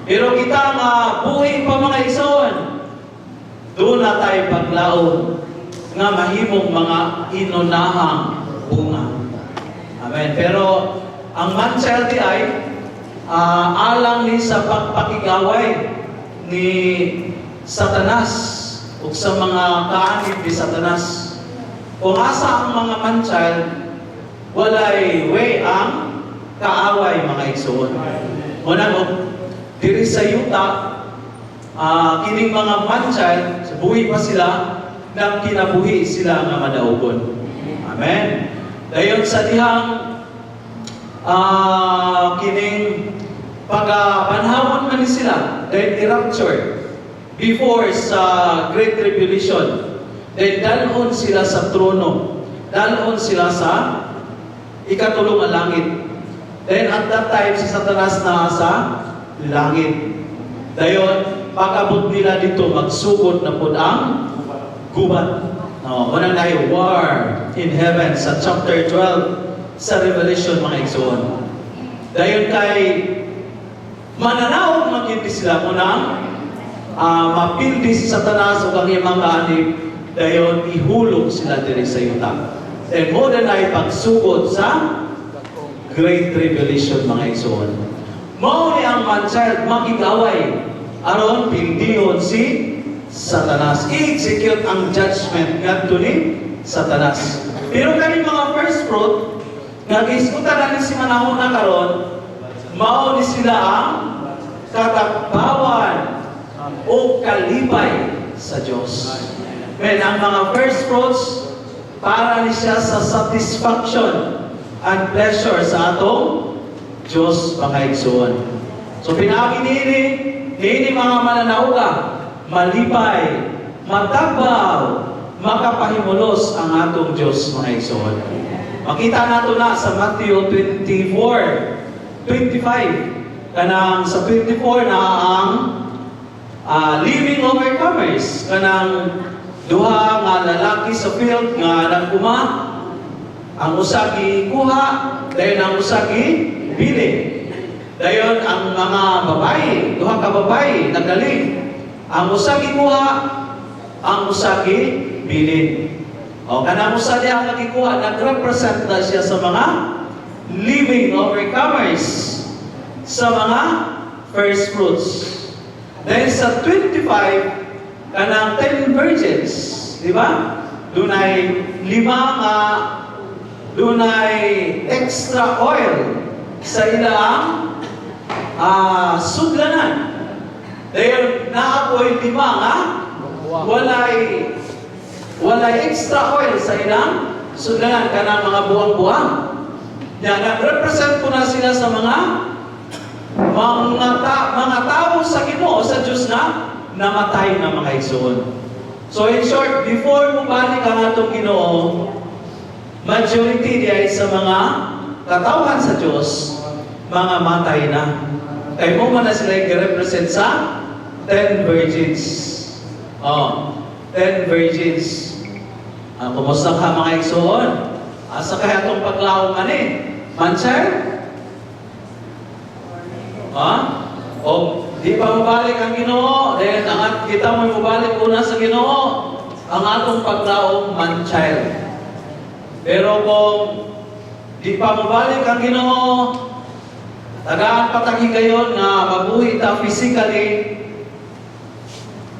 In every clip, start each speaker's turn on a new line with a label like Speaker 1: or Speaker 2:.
Speaker 1: Pero kita nga buhi pa mga igsoon, doon na tayo paglaon nga mahimong mga inunahang bunga. Amen. Pero ang man-child ay alang ni sa pagpakigaway ni Satanas o sa mga kaanib ni Satanas. Kung asa ang mga man-child, walay way ang kaaway mga igsoon. Una mo, diri sa yuta, kining mga man-child, sa buhi pa sila, nang kinabuhi sila nga madaugon. Amen. Dayon sa dihang kining pagpanhawon man sila, then i-rapture before sa Great Tribulation. Then dalhon sila sa trono. Dalhon sila sa ikatulong nga langit. Then at that time, si Satanas na sa langit. Dayon, pag-abot nila dito, magsugod na po ang gubat. Unang tayo, war in heaven sa chapter 12 sa Revelation mga igsoon. Dayon kay mananaw magindi sila munang mapildi si Satanas o kang iyang mga anib, dayon ihulog sila diri sa yuta. Then mo na ay pagsugod sa Great Tribulation mga igsoon. Mao ni ang man-child makigaway aron pildihon si Satanas. I-execute ang judgment ngadto ni Satanas. Pero kani mga first fruit nga gisgutan na si manahon na karon, mao ni sila ang katakbawan o kalipay sa Dios. Men ang mga first fruits para ni siya sa satisfaction and pleasure sa atong Diyos mga igsoon. So pinaagi nini mga mananauga, malipay, matagbaw, makapahimulos ang atong Diyos mga igsoon. Makita nato na sa Matthew 24:25. Kanang sa 24 na ang living overcomers, kanang duha nga lalaki sa field nga nagkuma, ang usagi kuha, dayon ang usagi bili. Dayon ang mga babae, duha ka babae nagaling, ang usagi kuha, ang usagi bili. O kanang usagi ang nagikuha, nagrepresent na siya sa mga living overcomers, sa mga first fruits. Dahil sa 25, kanang 10 virgins, di ba? Dunay 5 nga, dunay extra oil sa ilang sudlanan. Dahil naapoy 5 nga, walay extra oil sa ilang sudlanan, kanang mga buwang-buwang. Nag-represent ko na sila sa mga tao sa Ginoo, sa Diyos na namatay na mga igsoon. So in short, before mo balik ang atong Ginoo, majority diay sa mga katawhan sa Diyos, mga matay na. Kaya mo man na sila i-represent sa 10 virgins. 10 virgins. Kumusta ka mga igsoon? Asa kaya itong paglaong man-child? O di pa mabalik ang Ginoo, dahil kita mo mabalik una sa Ginoo, ang atong paglaong man-child. Pero kung di pa mabalik ang Ginoo, tagaan patagi kayo na mabuhi ta physically,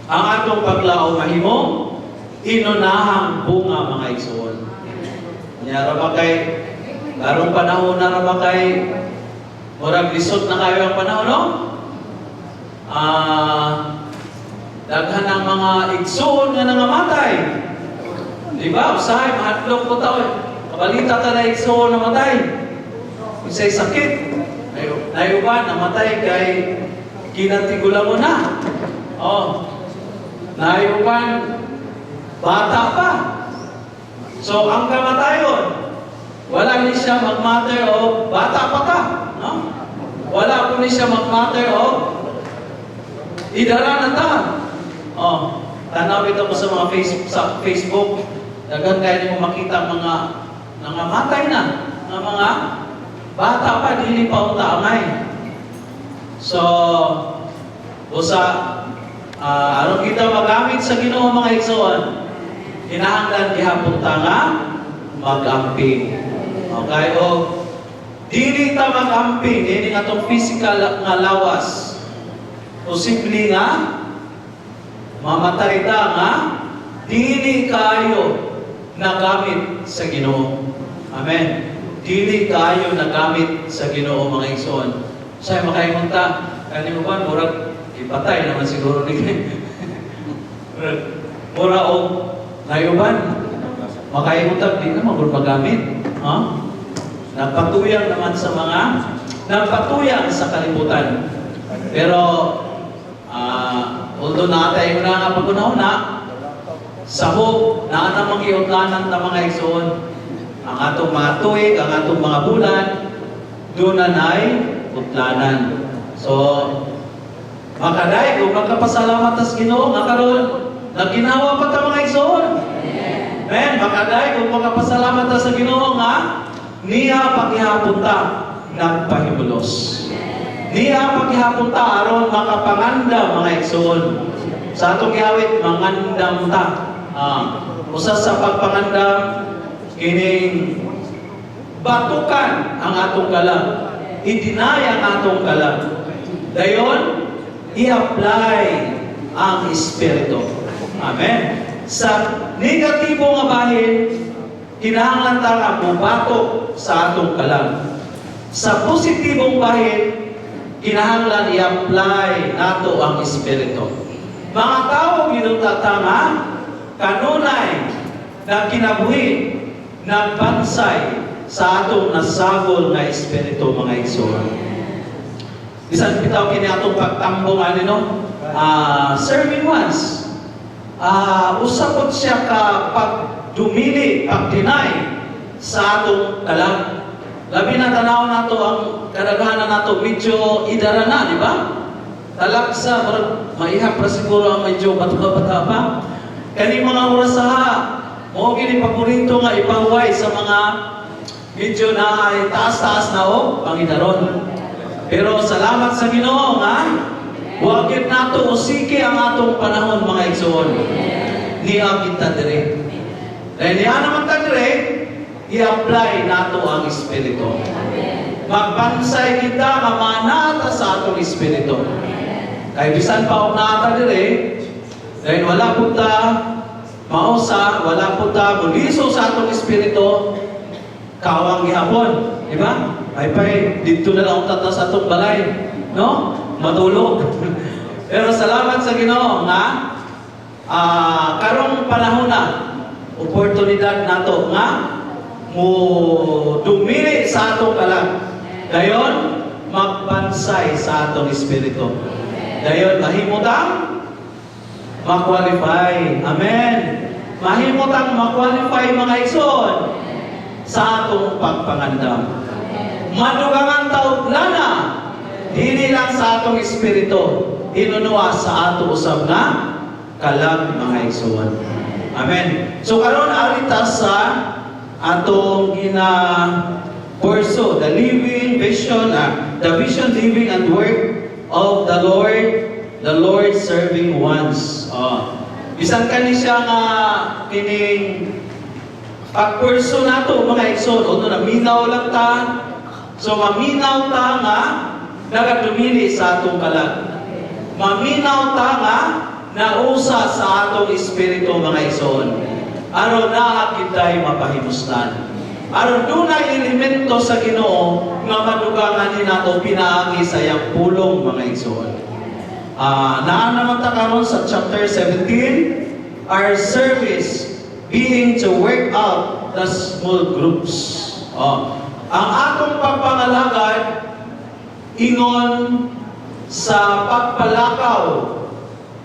Speaker 1: ang atong paglaong mahimong inunahang bunga mga igsoon. Nyara ba kay karong panahon na ra ba kay murag lisod na kayo ang panahon, no? Daghan ang mga igsoon nga nangamatay. Di ba? Usahay, mahadlok ko tao. Kabalita ta na igsoon namatay. Isa'y sakit. Nayuban, namatay kay kinatigula mo na. Nayuban, bata pa. So, ang kamatayon, wala ni siya mag-matter o bata pa ka. No? Wala po ni siya mag-matter o idara na ta. Tanaw ito ko sa mga Facebook. Dagan kaya niyo makita mga nangamatay na, ng mga bata pa, hindi pa utamay. So, usa, aron kita magamit sa Ginoo mga igsoon, kinahanglan gihapon ta nga mag-amping. Okay, o dili ta mag-amping, dili nga itong physical nga lawas. Posible nga mamatay ta nga dili kayo nagamit sa Ginoo. Amen. Dili kayo nagamit sa Ginoo mga igsoon. Say makaingon ta, kani mo ba murag ipatay naman siguro ni mura o nayuban. Makaingon ta di naman gud magamit. Ha? Nagpatuyang naman sa nagpatuyang sa kalibutan. Pero although naatay mo na nga pag-una-una, sahog na anang mag-iutlanan ng mga igsoon. Ang atong mga tuig, ang atong mga bulan, doon na ay utlanan. So, makaday, kung magkapasalamat sa Ginoo, nga karon naginawa pa ta mga igsoon. Amen. Makaday, kung magkapasalamat ta sa Ginoo nga, niya paghihapon ta nagpahimulos. Niya paghihapon ta aron makapangandam mga igsoon. Sa atong gihawit, mangandam ta. Usa sa pagpangandam, kining batukan ang atong kalag. I-deny ang atong kalag. Dayon, i-apply ang Espiritu. Amen. Sa negatibo nga bahin, kinahanglan ta nga mubatok sa atong kalag. Sa positibong bahin, kinahanglan i-apply nato ang Espiritu. Mga tao ginutata nga kanunay na kinabuhi nagbansay sa atong nasagol nga Espiritu mga igsoon. Bisan bitaw kini atong pagtambong no? Serving ones. Usapot siya ka pagdumili, pagdinay sa atong kalag. Labi na tanaw nato ang kadaghanan nato medyo idara na, di ba? Talaksa, maihap pa siguro ang medyo bata-bata pa. Kani mga orasaha, mo gini paborito nga ipaway sa mga medyo na ay taas-taas na pangidaron. Pero salamat sa Ginoo nga wa gyud nato usiki ang atong panahon mga igsoon. Niya kita dire. Dahil niya naman ta dire, i-apply nato ang Espiritu. Magbansay kita nga manata sa atong Espiritu. Kay bisan pa og naata dire, dahil wala po ta mausa, wala po ta muliso sa atong Espiritu, kawang gihapon, di ba? Pay dito na lang tata sa atong balay, no? Matulog. Pero salamat sa Ginoo nga karong panahon na oportunidad nato nga mo dumili sa atong kalag. Dayon magbansay sa atong Espiritu. Dayon mahimutang ma-qualify. Amen. Mahimutang ma-qualify mga igsoon sa atong pagpangandam. Madugangan taudlana dili lang sa atong Espiritu, inunuwa sa ato usab nga kalag mga igsoon. Amen. So karon arita sa atong porso, the living vision, the vision, living and work of the Lord serving ones. Bisan kani siya nga kining pagpurso nato mga igsoon, o naminaw lang ta. So maminaw ta nga nagadumili sa atong kalag. Maminaw ta nga nausa sa atong Espiritu mga igsoon. Aron na kitay mapahimustan. Aron dunay elemento sa Ginoo nga madugangan ni nato pinaagi sa iyang pulong mga igsoon. Naan naman ta karon sa chapter 17, our service being to work out the small groups. Ang atong pagpangalagad ingon sa pagpalakaw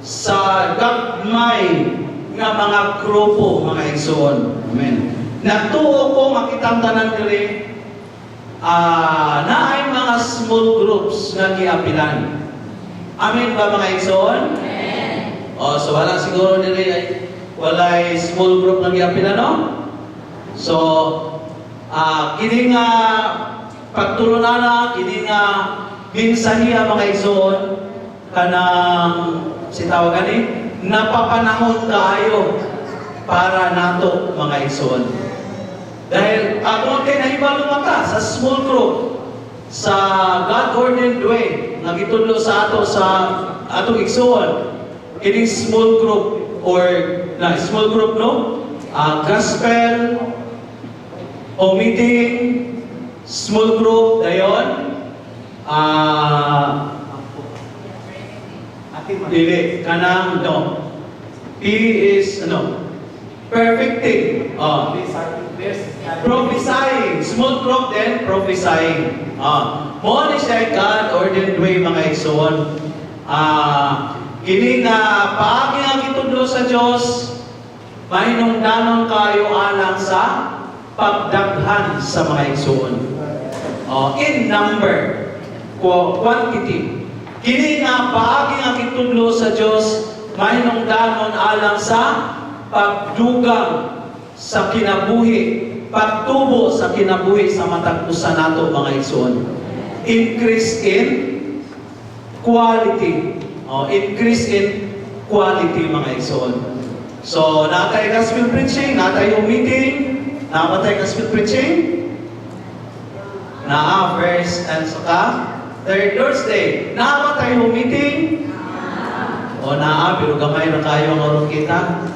Speaker 1: sa gagmay nga mga grupo mga igsoon. Amen. Natuo ko makitang tanan diri naay mga small groups nga giapilan. Amen ba mga igsoon? Amen. So wala siguro diri ay walay small group nga giapilan, no? So kini nga pagtulunana, kini nga ginsahiya mga igsoon kanang si tawag ani napapanahon kaayo para nato mga igsoon. Dahil ako kay nahibalo mata sa small group sa God-ordained way nga gitudlo sa ato sa atong igsoon kining small group or na small group no gospel o meeting small group dayon dili kanang no P is perfecting prophesying small group then prophesying mo ni siya God-ordained way mga igsoon. Kini nga paagi nga gitudlo sa Dios mahinungdanon kayo alang sa pagdaghan sa mga igsoon. In number, quantity. Kini nga paagi nga gitudlo sa Dios mahinungdanon alang sa pagdugang sa kinabuhi, pagtubo sa kinabuhi sa matag usa nato mga igsoon. Increase in quality. Increase in quality mga igsoon. So, natay gospel preaching, natay meeting, namatay gospel preaching, first and saka third Thursday, namatay meeting, pero gamay na kayo ang orong kita,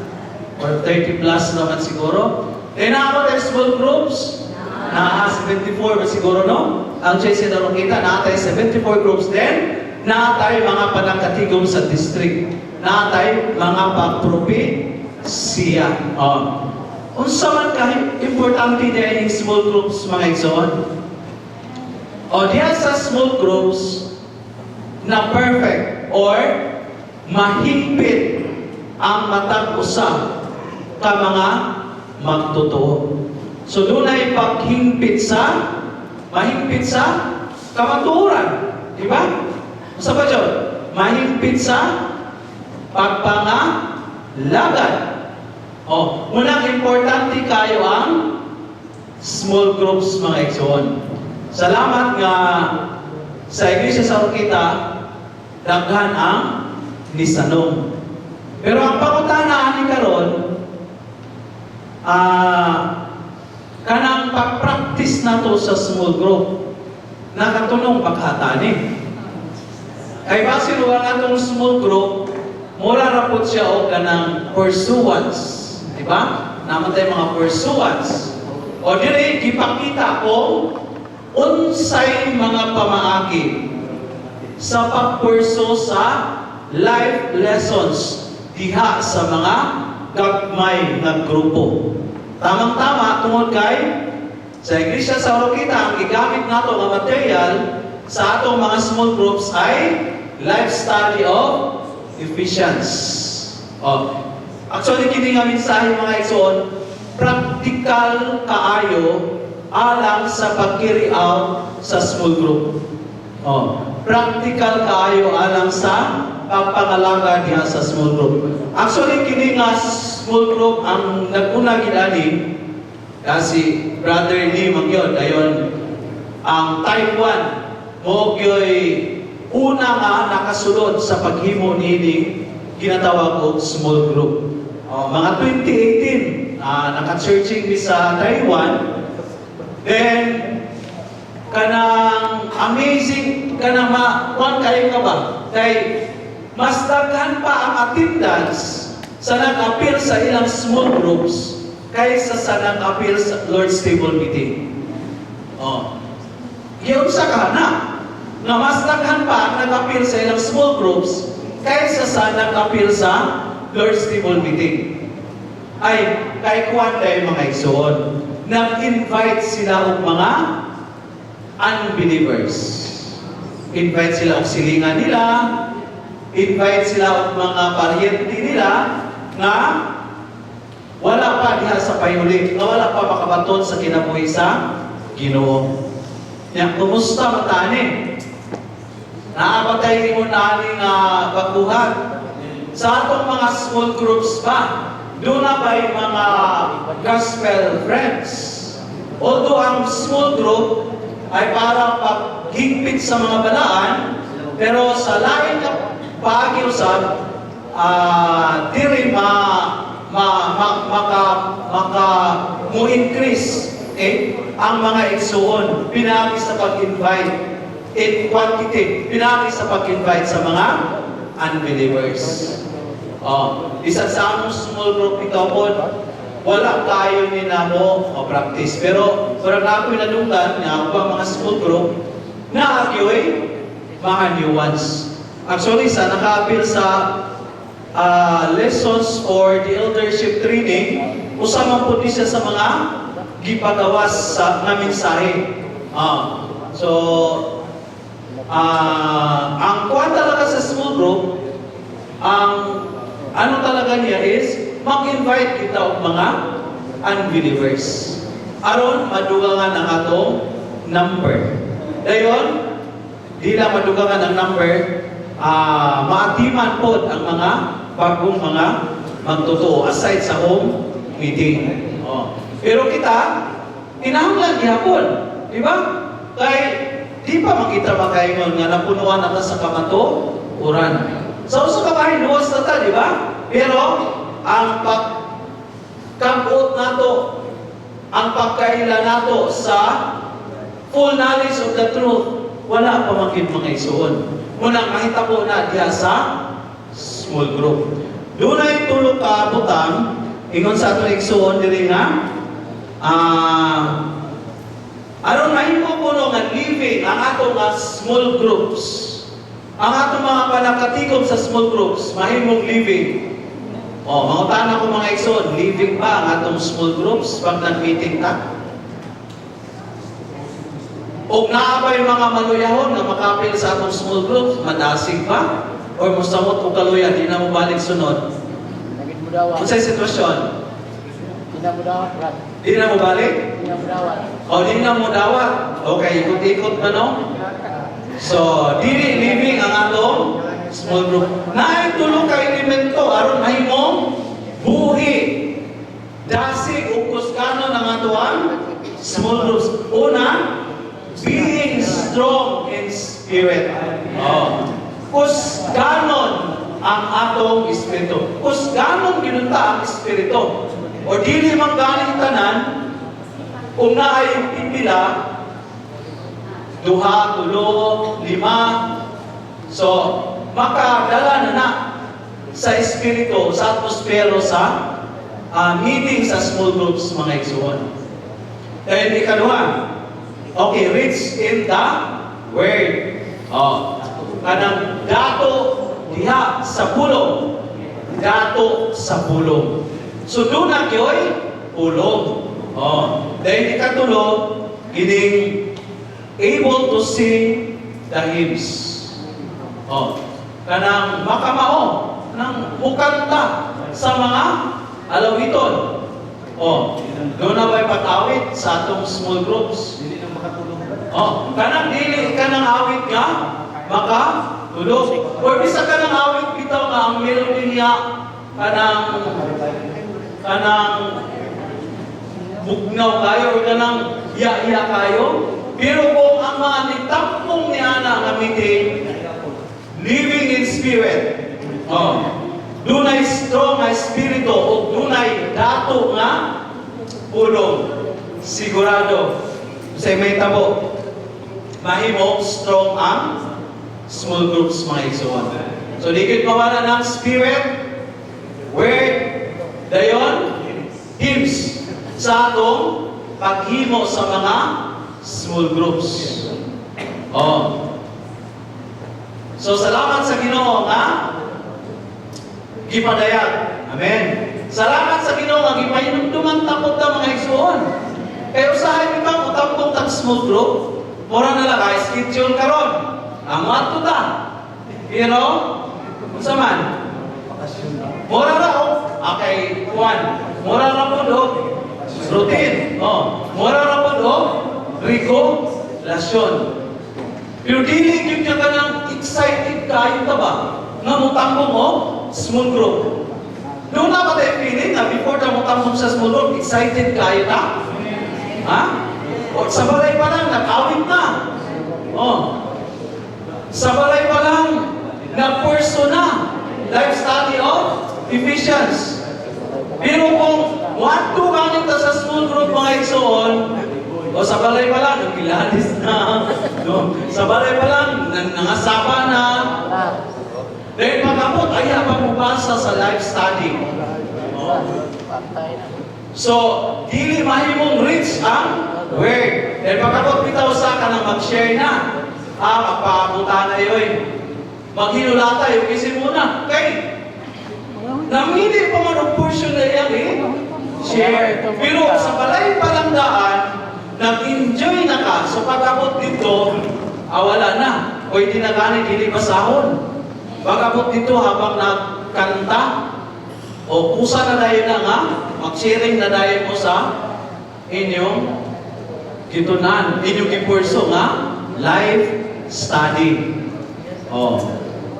Speaker 1: or 30 plus naman siguro. Namatay small groups, 74 ba siguro no? Ang chase na orong kita, natay 74 groups din, natay mga panangkatigom sa district, natay mga pagpropesiya. Unsa man kahit importante din yung small groups mga igsoon. Diyan sa small groups na perfect or mahigpit ang matag usa ka mga magtotoo. So dunay paghingpit sa mahigpit sa kamatuoran, di ba? Sa pa dyan, mahigpit sa pagpangalagan. Munang importante kayo ang small groups mga igsoon. Salamat nga sa Iglesia sa Orkita, daghan ang nisanong. Pero ang pangutana ani karon, kanang pag-practice nato sa small group, nakatunong paghatani. Kay base luwang atong small group, mura ra pud siya og kanang pursuance, di ba? Namatay mga pursuance. O dili gipakita ko unsay mga pamaagi sa pagpurso sa life lessons diha sa mga gagmay nga grupo. Tamang-tama tungod kay sa Iglesia sa Orokita ang gigamit nato nga material sa atong mga small groups ay life study of Ephesians. Actually kini nga mensahe mga igsoon, practical kaayo alang sa pag-carry out sa small group. Practical kaayo alang sa pagpangalaga diha sa small group. Actually kini nga small group ang naguna gid ani kasi Brother Lee Magyon dayon ang type 1 mo gyoy una nga nakasulod sa paghimo nini ginatawag og small group. Mga 2018 naka-searching mi sa Taiwan. Then kanang amazing kanang kuan kayo ka ba? Kay mas daghan pa ang attendance sa nag-appeal sa ilang small groups kaysa sa nag-appeal sa Lord's Table meeting. Yun sa kana na mas daghan pa ang nag-appeal sa ilang small groups kaysa sa nag-appeal sa Lord's Table meeting. Ay, kay kuwan tayo mga igsoon, nag-invite sila og mga unbelievers. Invite sila og silingan nila, invite sila og mga paryente nila nga wala pa diha sa payuli, nga wala pa makabaton sa kinabuhi sa Ginoo. Yang kumusta matani? Naabatay mo na aning baguhan. Sa atong mga small groups ba, doon na ba yung mga gospel friends? Although ang small group, ay para paghigpit sa mga balaan, pero sa lain na pagiusap, diri mo increase ang mga igsuon. Pinagi sa pag-invite in quantity, pinagi sa pag-invite sa mga unbelievers. Isa sa among small group ito po, wala kayo ni namo practice. Pero parang ako'y nadunggan nga ang mga small group na agyoy mga new ones. Actually, sa naka-appeal sa lessons for the eldership training, usama po siya sa mga gipagawas sa nga mensahe. Ang kuwan talaga sa small group, ang ano talaga niya is mag-invite kita og mga unbelievers. Aron madugangan ang atong number. Dayon, di lang madugangan ang number, maatiman po ang mga bagong mga magtotoo aside sa home meeting. Pero kita, kinahanglan gihapon, di ba? Kay di pa makita makaingon nga napunuan na sa kamato, uran. Sa usa ka bahay luwas na ta, di ba? Pero ang pagkabuot nato, ang pagkaila nato sa full knowledge of the truth, wala pa makit mga isuon. Munang mahitabo na diha sa small group. Dunay tulo ka butang ingon sa atong igsuon diri nga aron mahimo kuno nga living ang atong small groups. Ang atong mga panakatigom sa small groups mahimong living. Mangutana ko mga igsoon, living ba ang atong small groups pag nag-meeting ta? O naabay mga maluyahon na makapil sa atong small groups, madasig ba? O musamot o kaluya, di na mo balik sunod? Kung sa'y sitwasyon?
Speaker 2: Di na mo dawat, Brad.
Speaker 1: Di na mo balik?
Speaker 2: Di na mo dawat.
Speaker 1: Di na mo dawat? Okay, ikot-ikot ba no? So, dili living ang atong small group. Naay tulong ka elemento, aron mahimong buhi. Dasig o kusgano ng atong small groups. Una, being strong in spirit. Kusganon ang atong espiritu. Kusganon ginunta ang espiritu. O dili man galing tanan, kung naay pipila, 2, 3, 5. So, makadala na sa espiritu, sa atmospero, sa meeting sa small groups, mga igsuon. Dahil ikaduha, okay, rich in the word. Kanang dato diha sa pulong. Dato sa pulong. So doon na kyoy pulong. Dahil ikatulo, kining able to sing the hymns. Kanang makamao ng mukanta sa mga alawiton. Doon na ba'y patawid sa atong small groups? Kanang dili ka ng awit nga, makatulog. Or bisa ka ng awit bitaw nga ang melody niya, kanang bugnaw kayo, or kanang iya-iya kayo. Pero kung ang mga nitampong niya na ngamitin, living in spirit, dunay strong nga espiritu, o dunay dato nga pulong, sigurado, sa may tabo, mahimong strong ang small groups, mga igsuon. So, di mawala ng spirit, word, dayon, hymns, sa atong paghimo sa mga small groups. So, salamat sa Ginoo nga gipadayag. Amen. Salamat sa Ginoo nga gipahinumduman takot ta mga igsuon. Kaya usahay bitaw utambong tag small group, mura na lang schedule karon. Ang ta. Pero unsa man? Mura ra okay, one. Mura ra po routine. Mura ra po regulasyon. Pero dili gyud ka kanang excited kayo ta ba? Nga mutambong small group. Doon na ba tayo feeling na before na mutambong sa small group, excited kayo ta? Ha? O, sa balay pa lang, nag-awit na. Oh. Sa balay pa lang, nag-purso na. Life study of Ephesians. Pero kung one-two kanin ka sa small group mga igsoon, o sa balay pa lang, nagkilalis na. No? Sa balay pa lang, nangasaba na. Dahil pagkapot, ay pagpapasa sa life study. Oh.
Speaker 2: Patay na.
Speaker 1: So, dili mahimong rich ang word. Dahil pagkapot bitaw sa ka nang mag-share na. Magpapunta na yun. Maghinulata yung kasi muna. Kay, namili pa man ang portion na yan share. Pero sa balay pa lang daan, nag-enjoy na ka. So pagkapot dito, wala na. Pwede na gani, dili basahon. Pagkapot dito habang nagkanta, o kusa na dahil na nga, mag-sharing na dahil mo sa inyong gitunan, inyong ipurso nga, life study. Oh.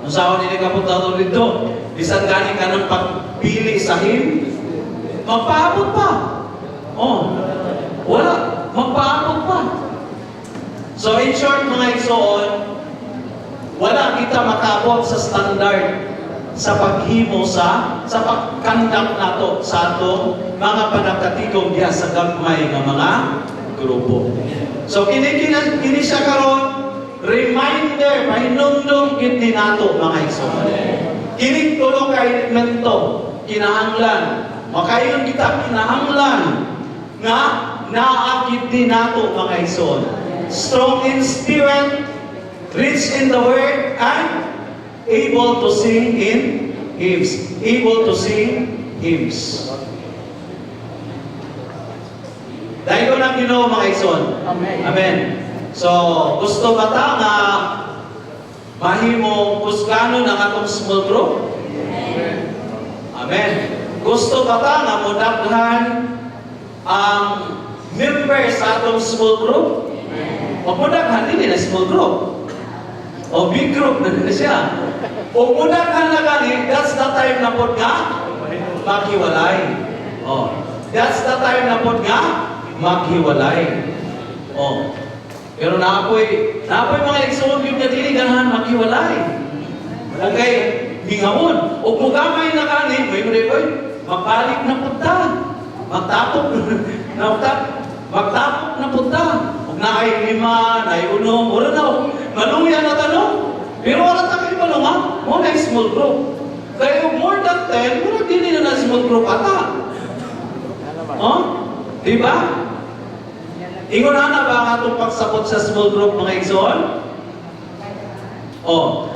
Speaker 1: Ang sahon nila kapunta dito, bisan gani ka ng pagpili sa him, magpaabot pa. Oh. Wala, magpaabot pa. So in short mga igsoon, wala kita makabot sa standard sa paghimo sa pagkandak nato sa ato mga panagkatigom diya sa gagmay nga mga grupo. So kini siya karon reminder pahinumdum gid ni nato mga igsoon. Kini tulo ka elemento kinahanglan makayon kita kinahanglan nga naagid din nato mga igsoon. Strong in spirit, rich in the word, and able to sing in hymns. Able to sing hymns. Dahil ko na Ginoo mga igsoon.
Speaker 2: Amen.
Speaker 1: Amen. So, gusto ba ta nga mahimo kusganon ang atong small group? Amen. Gusto ba ta nga modaghan ang members sa atong small group? O modaghan din na small group. O big group na din siya. O modaghan na gani, that's the time na pod nga maghiwalay. O, that's the time na pod nga maghiwalay. O, pero naapoy mga igsoon yung natili ganahan maghiwalay. Malagay, hingamon. O mugamay na gani, may koy, magbalik na punta. Magtapok na punta. Huwag na ay lima, na ay unom, wala na. Maluya na tanong. Pero wala ta kayo malunga, mo na small group. Kaya more than 10, mura din na small group ata. Oh? Diba? Ingon na ba ang atong pagsabot sa small group mga igsoon? Oh,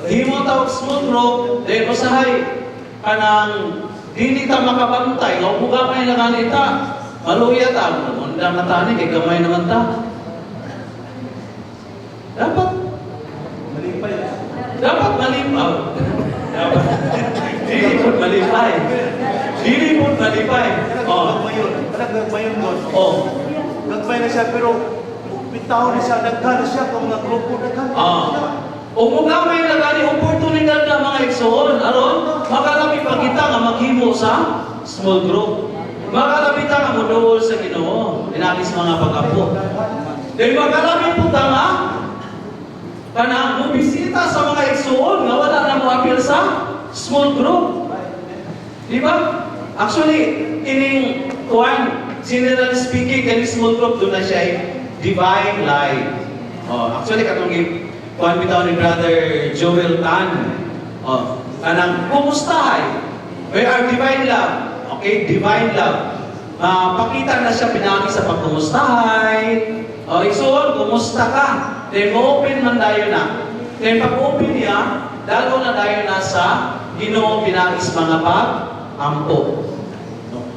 Speaker 1: himo tawag small group, dahil usahay kanang dili ta makabantay, nga buga may naganita, maluya ta, undang na tani, kay gamay naman ta. Dapat malipay. Dapat malipay. Dapat. Dili po malipay. Dili po malipay. Oh.
Speaker 3: Nagmayon doon.
Speaker 1: Oh.
Speaker 3: Nagmay na siya pero bitaw na siya, nagkana siya kung mga grupo nagkana.
Speaker 1: O kung may nagani oportunidad na mga igsoon, aron, makalabi pa kita nga maghimo sa small group. Makalabi ta nga muduol sa Ginoo, inabis mga pag-apo. Dahil makalabi po ta nga, kana mubisita sa mga igsoon nga wala na mo appeal sa small group. Di ba? Actually, ining generally speaking, kani small group doon na siya ay divine life. Oh, actually katong kuan bitaw ni Brother Joel Tan. Oh, kanang kumustahay? We are divine love. Okay, divine love. Pakita na siya pinagi sa pagkumustahay. Oh, igsoon, kumusta ka? Then open man dayo na. Then pag-open niya, dalo na dayo na sa Ginoo pinagis mga pag-ampo.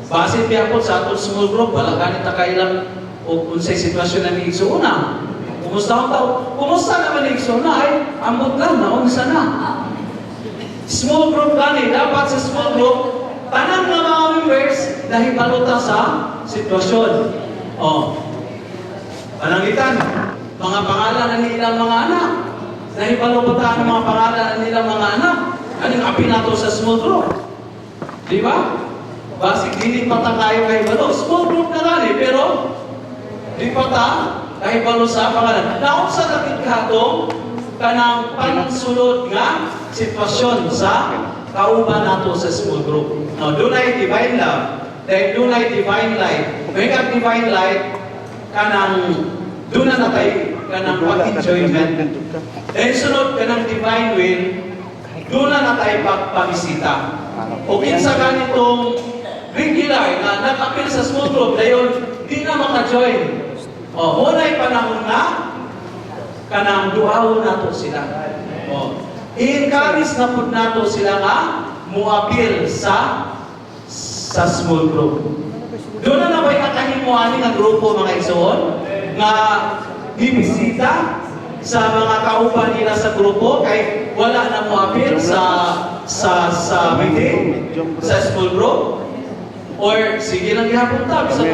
Speaker 1: Basit biya po sa atong small group, wala ganit na kailang o unsay sitwasyon na ni igsoon na. Kumusta ang tao? Kumusta naman ni igsoon na? Ay, ambot lang, naunsa na. Small group gani, dapat sa small group, tanang na mga members dahil baluta sa sitwasyon. Oh. Panangitan, mga pangalan ng ilang mga anak. Dahil baluta ang mga pangalan ng ilang mga anak. Anong api nato sa small group? Di ba? Basig, hindi pa tayo kayo balo. Small group na gani, pero Di pa ta? Kahit balo sa pangalan. Naon sa lakit katong kanang pansulod nga sitwasyon sa kauban nato sa small group. Now, dunay divine love, dahil dunay divine light. Kung ang divine light, kanang duna na tayo, kanang pag-enjoyment. Dahil sunod kanang divine will, duna na tayo pagpamisita. O kinsa ganitong regular na nag-appeal sa small group, dahil di na maka-join. O, muna'y panahon na, kanang duaw nato sila. O, i-encourage na po nato sila nga muapil sa small group. Doon na ba'y nakahimuanin ang grupo mga igsoon nga bibisita sa mga kauban nila sa grupo kay wala na muapil sa meeting sa small group? Or sige lang gihapon ta bisa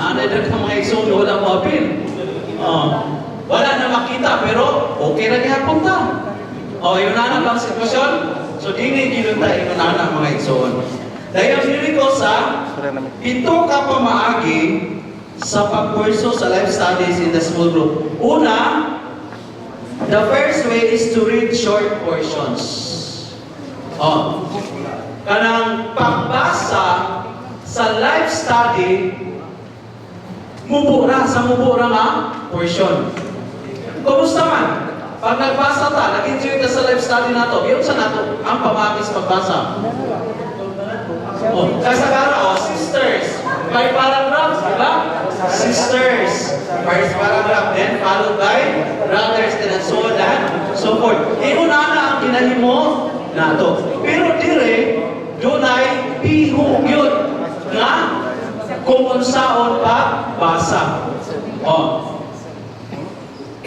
Speaker 1: anay na ka mga igsoon wala muapil. Wala na makita pero okay na gihapon ta. Yun na bang sitwasyon? So, dini gilun tayo yun na mga igsoon. Dahil ang pinili ko sa ito ka pamaagi sa pagpurso sa life studies in the small group. Una, the first way is to read short portions. Kanang pagbasa sa life study, mubura nga portion. Kumusta man? Pag nagbasa ta, nag-enjoy ka sa life study na to, yun sa nato, ang pamagis pagbasa. Kasagara, sisters. By paragraphs, di ba? Sisters. First paragraph, then followed by brothers, and so on and so forth. Iuna na ang kinahimo na to. Pero dire, doon ay pihong yun nga kung unsaon pagbasa.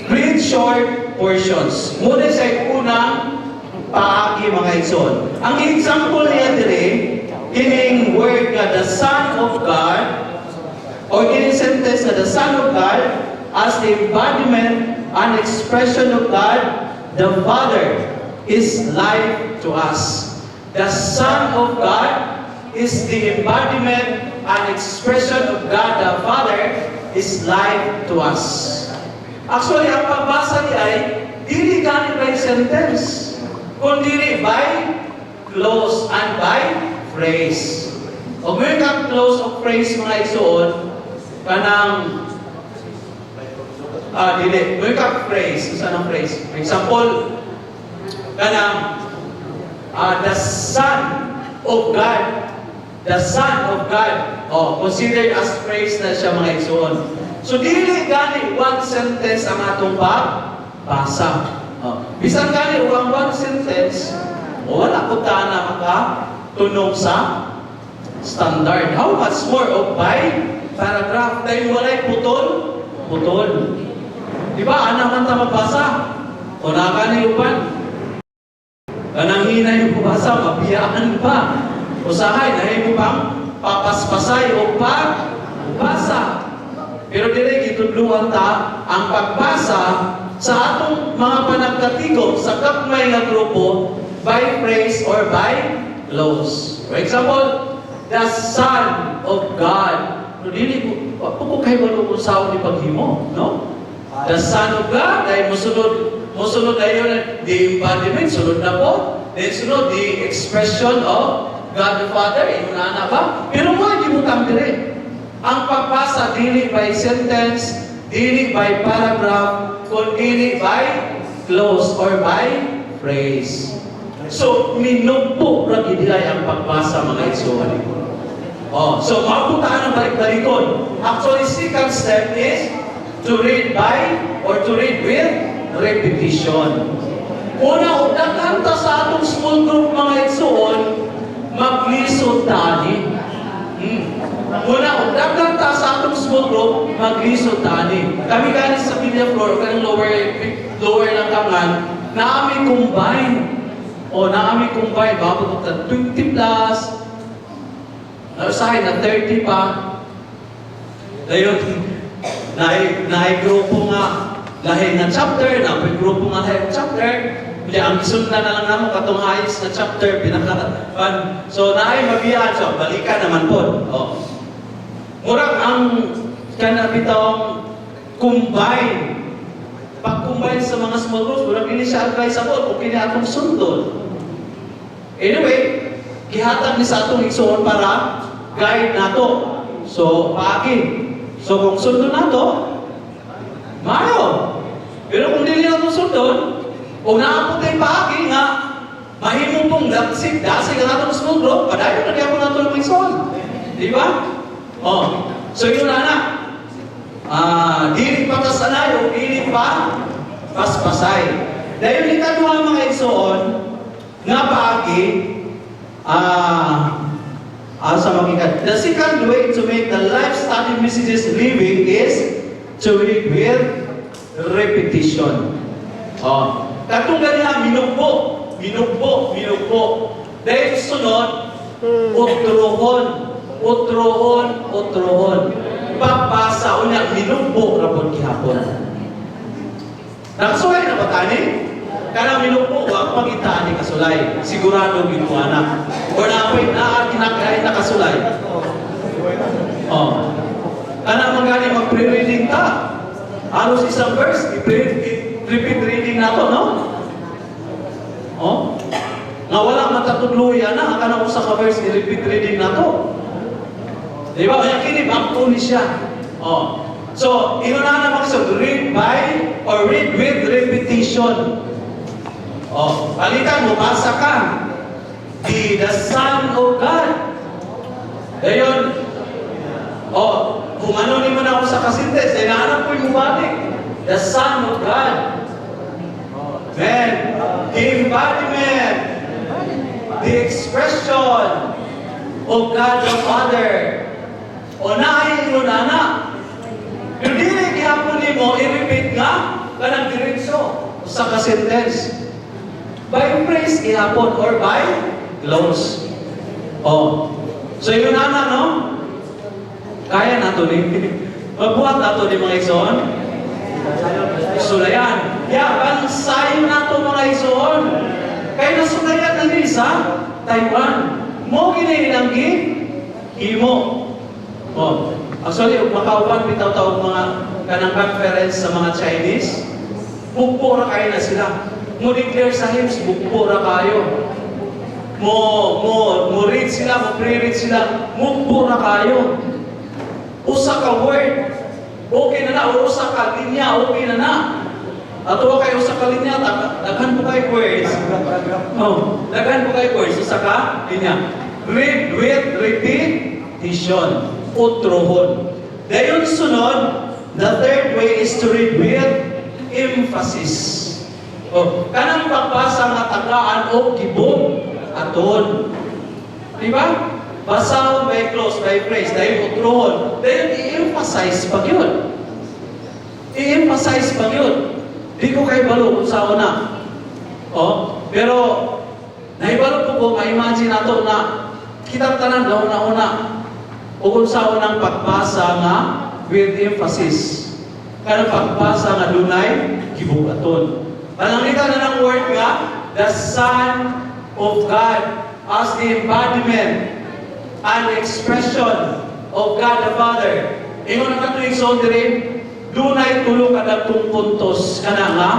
Speaker 1: Read short portions. Muna sa unang paagi mga igsoon. Ang example niya dire, kining word nga the Son of God, or kining sentence na the Son of God as the embodiment and expression of God, the Father is life to us. The Son of God is the embodiment and expression of God, the Father is life to us. Actually, ang pagbasa niya ay dili gani by sentence, kundi by clause and by phrase. O may ka-close of phrase mga igsoon, kanang dili, may ka-phrase, isa ng phrase. For example, kanang the Son of God, the Son of God, considered as phrase na siya mga igsoon. So, dili gani one sentence ang atong pagbasa. Bisan gani one sentence, wala ko na makatunog sa standard. How much more of by paragraph? Dahil walay putol. Di ba? Naman ta magbasa. O nakani upan. Kanang hinay yung basa, mabiyaan pa. Usahay, nahin mo pang papaspasay o pagbasa. Pero dire gitudluan ta ang pagbasa sa atong mga panagkatigo sa kapmay nga grupo by phrase or by clause. For example, the Son of God. No, dili ko kay walo kung saan ni paghimo, no? The Son of God, dahil musunod ayon the embodiment, sunod na po. Then sunod the expression of God the Father, inuna ba? Pero mo gibutang dire. Ang pagbasa dili by sentence, dili by paragraph, kundi by clause or by phrase. So, minugpo ra gid ang pagbasa mga igsoon. So mabutaan ang balik-balikon. Actually, second step is to read by or to read with repetition. Una, daghan ta sa atong small group mga igsoon, maglisod tani. Una, daghan ta sa atong small group, maglisod tani. Kami galing sa media floor, kanang lower lang kangan, naami combine. Naami combine, babot ta 20 plus, nausahay na 30 pa. Dayon, naay grupo nga, lahi na chapter, naay grupo nga lahi na chapter. Kaya ang isundan na lang naman katong hayos na chapter, pinaka-pan. So, naay mabiyaan, so, balikan naman po. Murag ang kanabitawang combine. Pag-combine sa mga small groups, wala kini siya advisable kung kini atong sundon. Anyway, gihatag ni sa atong igsoon para guide nato. So, paagi. So, kung sundon nato, maayo. Pero kung dili nato sundon, o naapot ay paagi nga, mahimo pong dasig ang atong small group, padayon na diyan po nato ng igsoon. Di ba? Oh. So, yun na. Dili patasanay o dili pa paspasay. Dahil ikaduha mga igsoon, nga paagi, sa makikat. The second way to make the life study messages living is to read with repetition. Katong ganyan, minugbo. Dahil sunod, utrohon. Papasa unya minugbo rapon gihapon. Nakasulay na ba tani? Kana minugbo wa pangita ni kasulay. Sigurado gid mo anak. O napoy na kinakain nakasulay. Kana magani mag-pre-reading ta. Halos isang verse, repeat reading nato, no? Nga wala matatudluyan na kana usa ka verse i-repeat reading nato. Di ba? Kaya kinibakto ni siya. So, inuna na magsod, read by or read with repetition. Palitan mo, basa ka. The Son of God. Ngayon, kung ano ni mo na ako sa kasintes, inaanap ko yung balik. The Son of God. Man, the embodiment, the expression of God the Father. O naay mo na na. Pero dili gihapon nimo i-repeat nga kanang diretso sa ka-sentence. By praise gihapon or by close. So yun na no? Kaya nato ni magbuhat nato ni mga igsoon. Sulayan. Bansayon nato mga igsoon. Kaya nasulayan na ni sa Taiwan. Mo gini ilang himo. Actually, makaupan bitaw-taw mga kanang conference sa mga Chinese, bukpo ra kayo na sila. Mo declare sa hymns, bukpo ra kayo. Mo read sila, mo pre-read sila, bukpo ra kayo. Usa ka word, okay na na, o usa ka linya, okay na na. Ato kayo usa ka linya, daghan po kayo words. Daghan po kayo words, usa ka linya. Read with repetition. Utrohon. Dayon sunod, the third way is to read with emphasis. Kanang pagbasa nga tagaan o gibong aton. Diba? Basahon by close, by praise, dahil utrohon. Dayon i-emphasize pag yun. I-emphasize pag yun. Di ko kayo balo kung saan na. Pero, naibalo po ko, ma-imagine nato na kitang tanan daw na una. O kung saan ng pagbasa nga with emphasis. Kanang pagbasa nga dunay gibugaton. Panangita na ng word nga, the Son of God as the embodiment and expression of God the Father. Ingon na katuig so dire, dunay tulo kadagtong puntos kana nga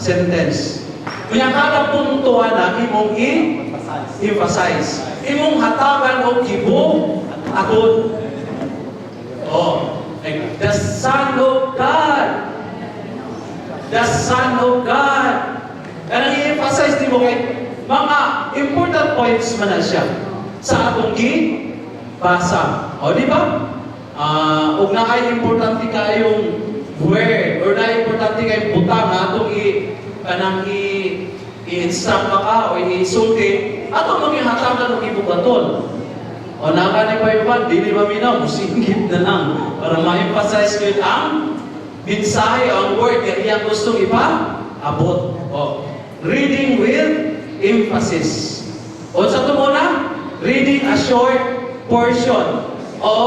Speaker 1: sentence. Kunya kada punto na imong i-emphasize. Imong hatagan o gibong aton. The Son of God. The Son of God. Kanang i-emphasize din mo kay mga important points man na siya sa atong basa. Di ba? Ug na ay importante kayong word or na importante kayong butang atong i-instruct ka o i-sulti atong maging hatagan og ibugaton. O nakani pa yung dili maminaw, musingit na lang para ma-emphasize ko ang mensahe, ang word na iyang gustong ipa-abot. Reading with emphasis. O sa ito muna, reading a short portion of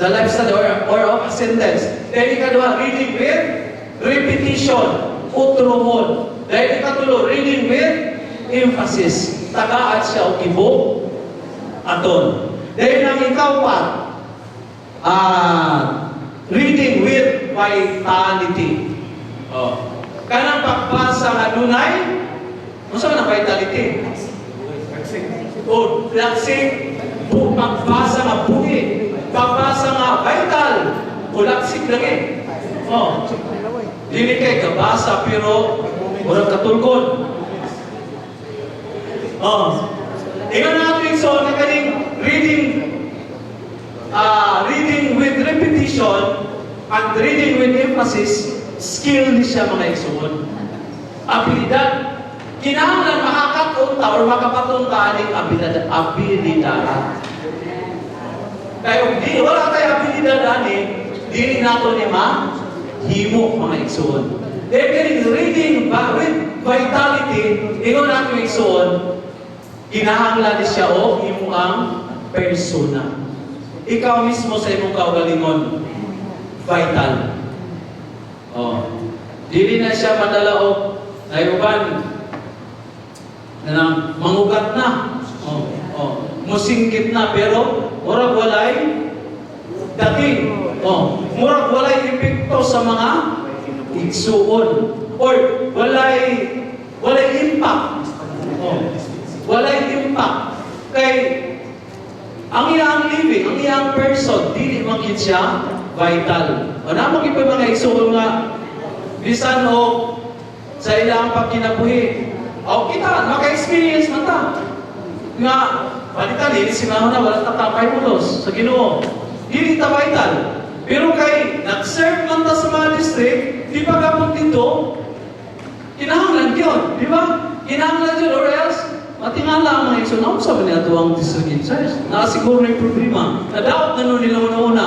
Speaker 1: the life study or of a sentence. Dahil ikadua, reading with repetition, utrohon. Dahil ikatulo, reading with emphasis. Tagaat siya o ibog aton. Dahil ang ikaw pa, reading with vitality. Oh. Kanang pagbasa nga dunay, unsa man ang vitality? O, laksik, pagbasa nga buhi, pagbasa nga vital, o laksik lagi. Oh. Dili kay kabasa pero murag katulkod. Oh. Ingon natin so na kaning reading with repetition and reading with emphasis, skill ni siya mga igsoon. Abilidad. Kinahanglan makakatunta or makapatunta aning abilidad. Kaya di wala tayo abilidad ani, dili nato ni himo mga igsoon. Then reading with vitality, ingon natin yung igsoon, kinahanglan ni siya o imo ang persona. Ikaw mismo sa imong kaugalingon, vital. Oh. Dili na siya madala og nayuban na mangugat na. Musinggit na pero murag walay dating. Murag walay epekto sa mga igsuon or walay impact. Walay impact kay ang iyang living, ang iyang person, dili man gid siya vital. O namo gid mga igsuon nga bisan o sa ilang pagkinabuhi. O kita, maka-experience man ta. Nga, palitan, hindi sinahon na, wala takapay mulos sa Ginoo. Hindi ta vital. Pero kay, nag-serve man ta sa mga district, di ba kapag dito, kinahanglan yun, di ba? Kinahanglan yun, or else, matingala ang mga iso, na sabi niya ito ang district in charge. Nakasiguro na yung problema. Na-doubt na nun nila una-una.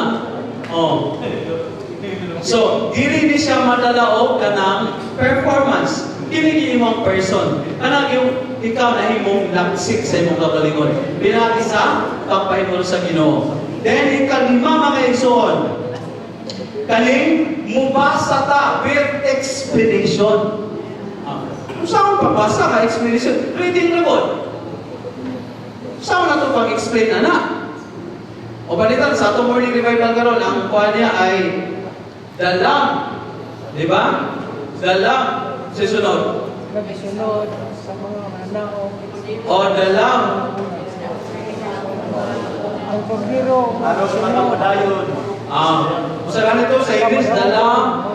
Speaker 1: So, dili siya madala o kanang performance. Dili imong person. Kanang yung ikaw na himong laksik sa imong kagalingon. Pinagi sa pagpahimo sa Ginoo. Then, ikalima mga igsoon. Kaning mubasa ta with explanation. Kung saan pabasa ka, explanation, reading labot. Saan na ito pag-explain na? O balitan, sa itong morning revival karon, ang kuha niya ay dalam. Di ba? Dalam. Sisunod.
Speaker 2: Nagsunod sa mga mananaw.
Speaker 1: O dalam.
Speaker 2: Ang pagbiro.
Speaker 3: Ano sa mga padayon?
Speaker 1: Sa ganito, sa English, dalam.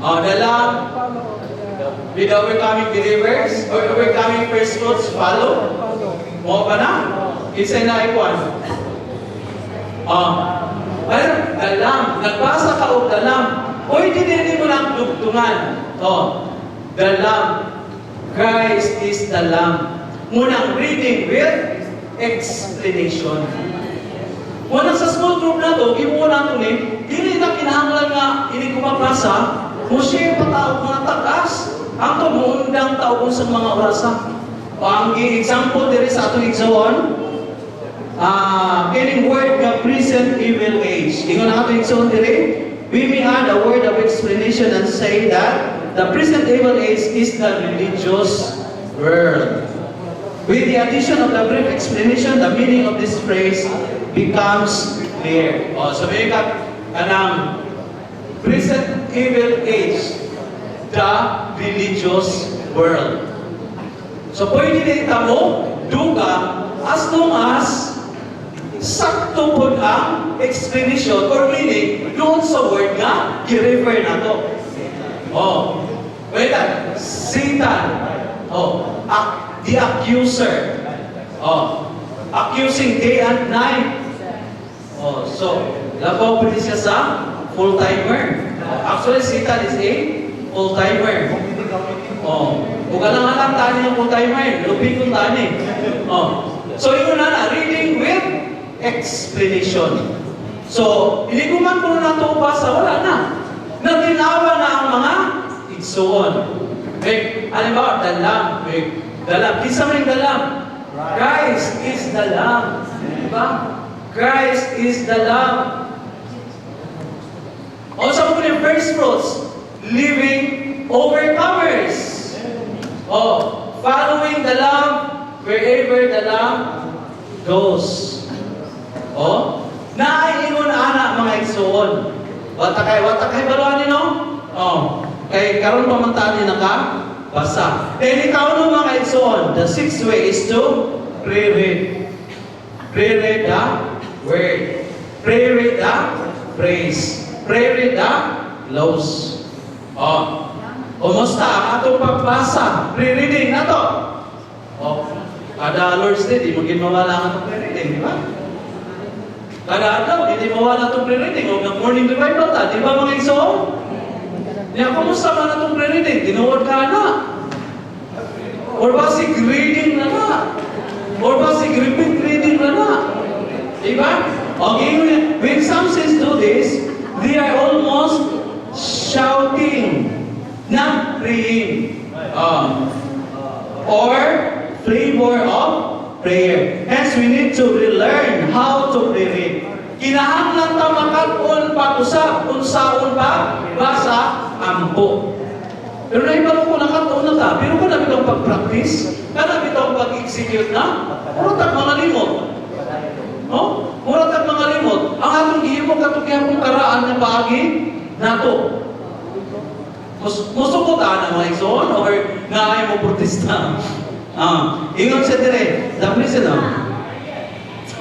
Speaker 1: Dalam. With overcoming believers, or overcoming first fruits, follow. Mo ba na? Isa na ikuan. Dalam. Nagbasa ka o dalam. Pwede din mo lang dugtungan. Dalam. Christ is dalam. Munang reading with explanation. Munang sa small group na to, ibo na ito dili na kinahanglan nga ini ko mapasa, mo share pataog mga tagas. Ang to muundang tao sa mga orasa. Ang example diri sa atong igsoon, kining word nga present evil age. Ingon ang atong igsoon diri, we may add a word of explanation and say that the present evil age is the religious world. With the addition of the brief explanation, the meaning of this phrase becomes clear. Sabihin ka, kanang present evil age, the religious world. So, pwede din mo, duga, as long as sakto po ang explanation or meaning doon sa word nga, i-refer na to. Wait lang, Satan, the accuser, accusing day and night. So, labaw po siya sa full-timer. Actually, Satan is a full-timer. Buka lang alam tani yung full-timer. Lupi kong tani. So, yun na, reading with explanation. So, hindi ko man kung nato basa, wala na. Natinawa na ang mga igsoon. Halimbawa, dalam. Dalam. Kisa man yung dalam. Christ is dalam. Diba? Christ is dalam. Also, po yung first fruits, living overcomers. Following the Lamb wherever the Lamb goes. Naiingon ana mga igsoon. Wata kay baluan nino? Oh. Kay karon pa man tani basa. And ikaw no mga igsoon, the sixth way is to pre-read. Pre-read the word. Pre-read the praise. Pre-read the laws. Oh. Kumusta ang atong pagbasa? Pre-reading na to. Oh. Kada Lord's Day, di mo ginmawala ang atong pre-reading, di ba? Kada adlaw, hindi mawala itong pre-reading. O morning revival ta, di ba mga igsoon? Niya, kumusta man itong pre-reading? Tinuod ka na. Or basic reading na na. Or basic repeat reading na na. Di ba? Okay, when some saints do this, they are almost shouting, not praying. Or flavor of prayer. Hence, we need to relearn how to pray. Kinahanglan ta makatun pag-usap, unsaon pa, basa, ampo. Pero naibalo ko nakatun na ta, pero kung namin itong pag-practice, kung itong pag-execute na, muratag mga limot. No? Muratag mga limot. Ang atong gihimo katugyan kong karaan ng paagi, nato. Musukot na mga igsoon, or nga mo protesta. Ingon siya dire, the prisoner.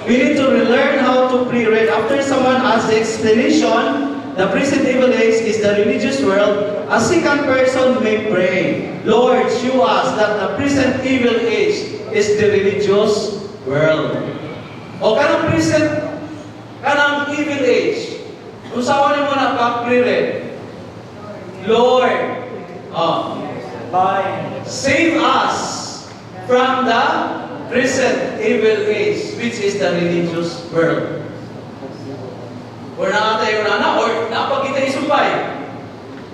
Speaker 1: We need to relearn how to pray right after someone asks the explanation. The present evil age is the religious world. A second person may pray, Lord, show us that the present evil age is the religious world. O kanang present, kanang evil age. Kung saan mo na pag-pray, Lord, save us from the present evil age, which is the religious world. Or nakatayo na, or napagkita isumpay.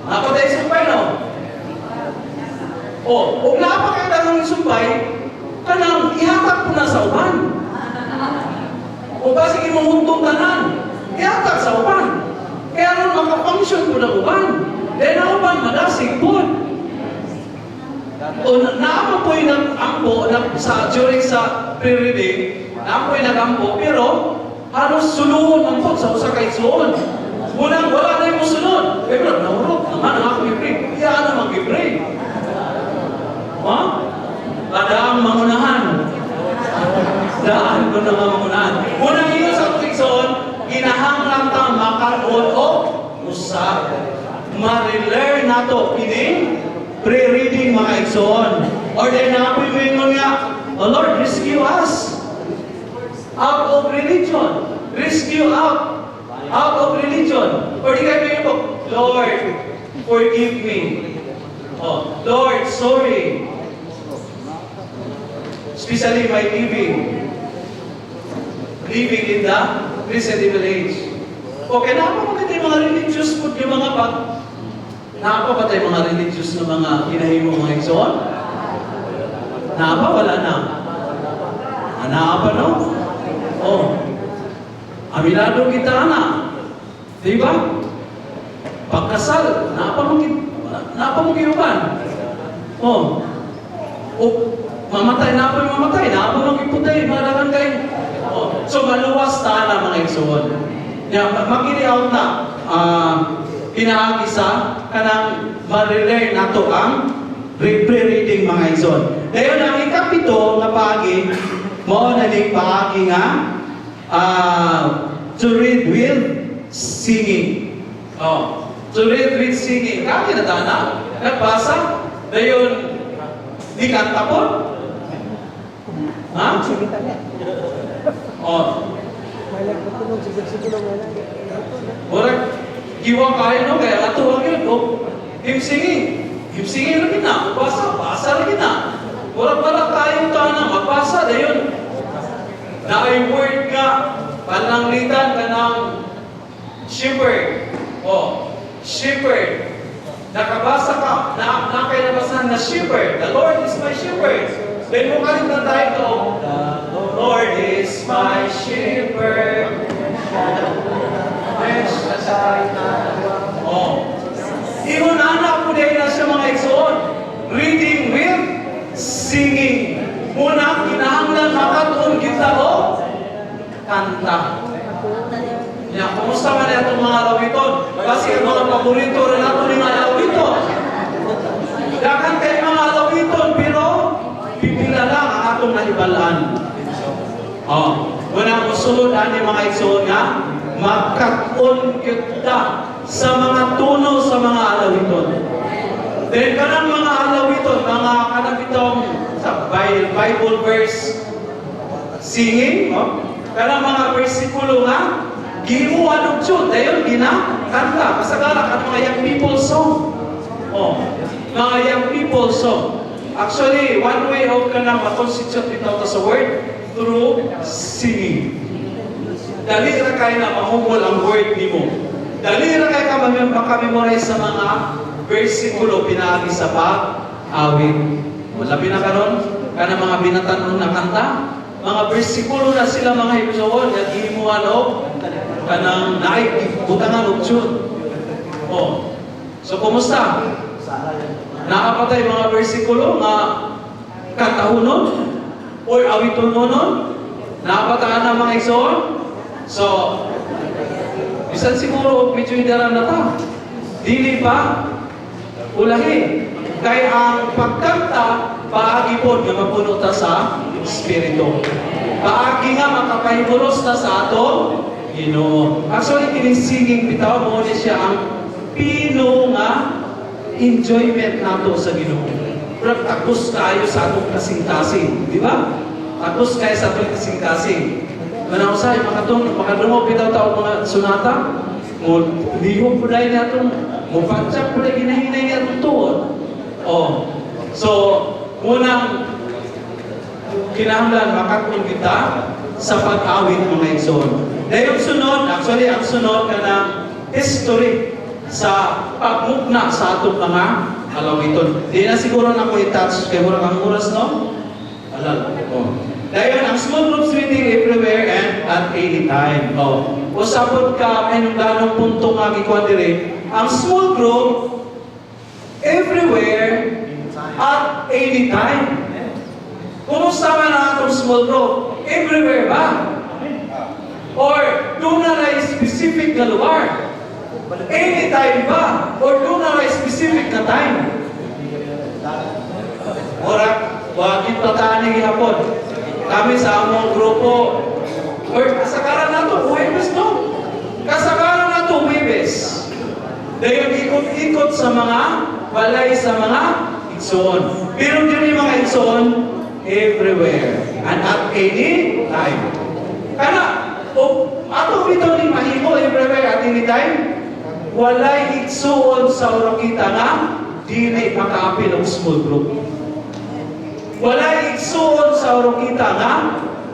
Speaker 1: Napagkita isumpay, no? O napagkita ng isumpay, kanang ihatag po na sa uban. O ba sige mong huntong tanan, ihatag sa uban. Kaya nun makafunction po ng uban. Then ang uban, madasig po. O naamo po'y nag-ampo during sa pre-reading, naamo po'y nag-ampo, pero halos suluhon ang po sa usa kay suon. Munang wala na yung sunod. Pero nahurot naman ang akong i-pray. Iyaan na mag-i-pray. Ha? Kadaang mangunahan. Daan ko na mangunahan. Munang iyo sa suon, kinahanglan ta makaroon o usa. Ma-relearn na to. Kini pre-reading mga igsoon. Or then napoy mo yung nga, oh Lord, rescue us out of religion. Rescue out of religion. Or di kayo po, Lord, forgive me. Oh, Lord, sorry. Especially my living in the present evil age. Okay, napapagkat yung mga religious food, yung mga napapatay mga religious na mga hinahimo mga igsoon? Wala na. Napa, no? Oh. Aminado kita na. Diba? Pagkasal, napa mo kiuban. Oh. O, mamatay, napa mo kiputay, malakan kayo. Oh. So, maluwas ta na mga igsoon. Makini-out na, pinaagisa kanang ma-relearn nato ang pre-reading mga igsoon. Dayon ang ikapito nga paagi mo na ning paagi nga to read with singing. Oh, to read with singing. Kaya na tana, nagbasa, dayon di kanta po. Ha?
Speaker 2: Sige tanya.
Speaker 1: Oh.
Speaker 2: May nagpatunog, siguro may
Speaker 1: Murag, giwa kayo no, kaya ato lang yun, no? Hymn singing lagi na, basa lagi na. Murag kayo na, magbasa, dayon. Na ay word nga, pananglitan ka ng shepherd. Oh, shepherd. Nakabasa ka, na kayo nabasahan na shepherd. The Lord is my shepherd. Then mo kalit na tayo ito. The Lord is my shepherd. Oh. Ingon anak po dahil na siya mga igsoon. Reading with singing. Muna, kinahanglan makatuon kita o kanta. Ya, kumusta man itong mga alawiton? Kasi ang mga paborito rin nato ng alawiton. Dakan kay mga alawiton, pero pipila lang ang atong naibalaan. Muna musulod ani mga igsoon nga, magkaton kita sa mga tuno sa mga alawiton. Then kanang mga alawiton, mga kanang itong sa Bible verse singing, kanang mga versikulo nga, gimuan og Diyos, dayon ginakanta. Kasagala ka mga young people song. Mga young people song. Actually, one way of kanang ma-constitute ito sa word, through singing. Dali ra kay na mahumol ang word nimo. Dali ra kay ka makamemorize sa mga versikulo pinaagi sa pag-awit. Labi na karon kana mga binatan na kanta, mga versikulo na sila mga ibsoon nga gihimuan og kanang butangan og tune. So kumusta? Naapatay mga versikulo nga kantahunon or awitononon? Naapatahan ang mga igsoon? So, bisan siguro medyo hidaran na ta. Dili pa ulahi. Kaya ang pagkanta, paagi po nga mapuno ta sa Espiritu. Paagi nga makapahimulos ta sa ato, Ginoo. Actually, kining singing bitaw mo ni siya ang pino nga enjoyment nato sa Ginoo. Pero takos tayo sa atong kasing-kasing, di ba? Takos kayo sa atong kasing-kasing. Manausay, makadungog bitaw tao mga sunata, lihong po dahil natong, mupatsak po dahil ginahinay niya itong tuon. So, unang kinahanglan makakul kita sa pag-awit mga igsoon. Dahil sunod, actually ang sunod ka ng history sa pagmugna sa atong mga alawiton. Di na siguro na ko i-touch kay murag ang oras, no? Alal. Dahil ang small groups meeting everywhere and at any time. Usapod ka ay nung ganong punto nga gikuan dire. Ang small group everywhere at any time. Kumusta man ang atong small group? Everywhere ba? Or doon na na specific na lugar? Anytime ba? Or doon na na specific na time? Ora, wagin pataning ihapon. Kami sa among grupo, or kasagaran na ito, Huwebes, no? Kasagaran na ito, Huwebes. Dahil ikot-ikot sa mga balay sa mga igsoon. Pero din yung mga igsoon, everywhere and at any time. Kana, ato ito ni mahimo everywhere at any time, walay igsoon sa Orokita nga, dili makaapil ang small group. Walay igsoon sa Orokita nga,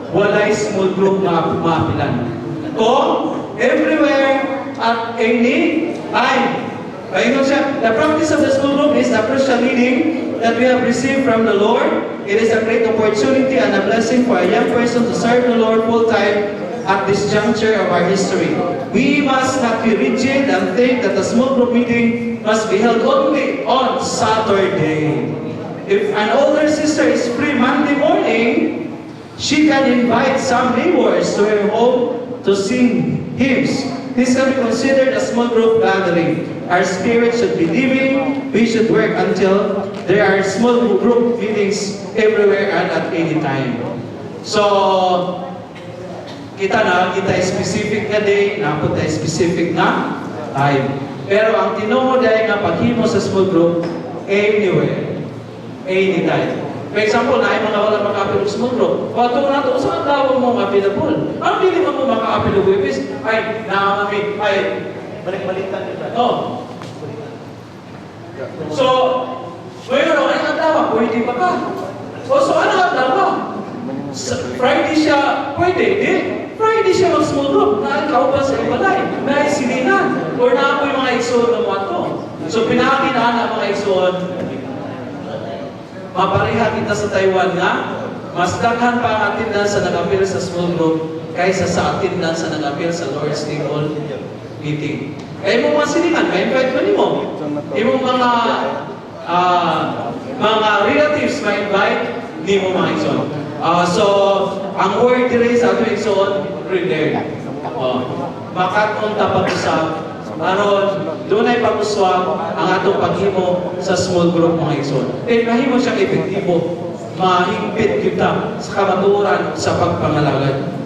Speaker 1: walay small group na maapilan. Kung everywhere at any time. Ayun siya, the practice of the small group is the Christian leading that we have received from the Lord. It is a great opportunity and a blessing for a young person to serve the Lord full-time at this juncture of our history. We must not be rigid and think that the small group meeting must be held only on Saturday. If an older sister is free Monday morning, she can invite some neighbors to her home to sing hymns. This can be considered a small group gathering. Our spirit should be living. We should work until there are small group meetings everywhere and at any time. So, kita specific na day, napot tayo specific na time. Pero ang tinuod ay nga paghimo sa small group, anywhere, anytime. For example, na ay mga wala maka-apil ng small group. Pato na ito, saan tawag mo available? Ang hindi mo maka-apil ng Huwebes, ay naamami, ay
Speaker 3: Balik-balikan nila.
Speaker 1: So, ngayon, ay ang tawag, pwede pa ka. So ano ang tawag? Friday siya, pwede, di? Friday siya mag-small group, na kauban sa ibalay, na isilingan, or na ako yung mga igsoon ng wato. So, pinakinaan ang mga igsoon, mapareha kita sa Taiwan nga, mas daghan pa ang attendance sa nag-appeal sa small group kaysa sa attendance sa nag-appeal sa Lord's Table meeting. Kaya mo mga silingan, ma-invite ko nimo. Imong mga relatives ma-invite nimo mga igsoon. So, ang word dire sa ato igsoon, read there. makaton ta pag-usab aron dunay pag-uswag ang atong paghimo sa small group mga igsoon. Mahimo siyang epektibo, mahimpit kita sa kamatuoran sa pagpangalagad.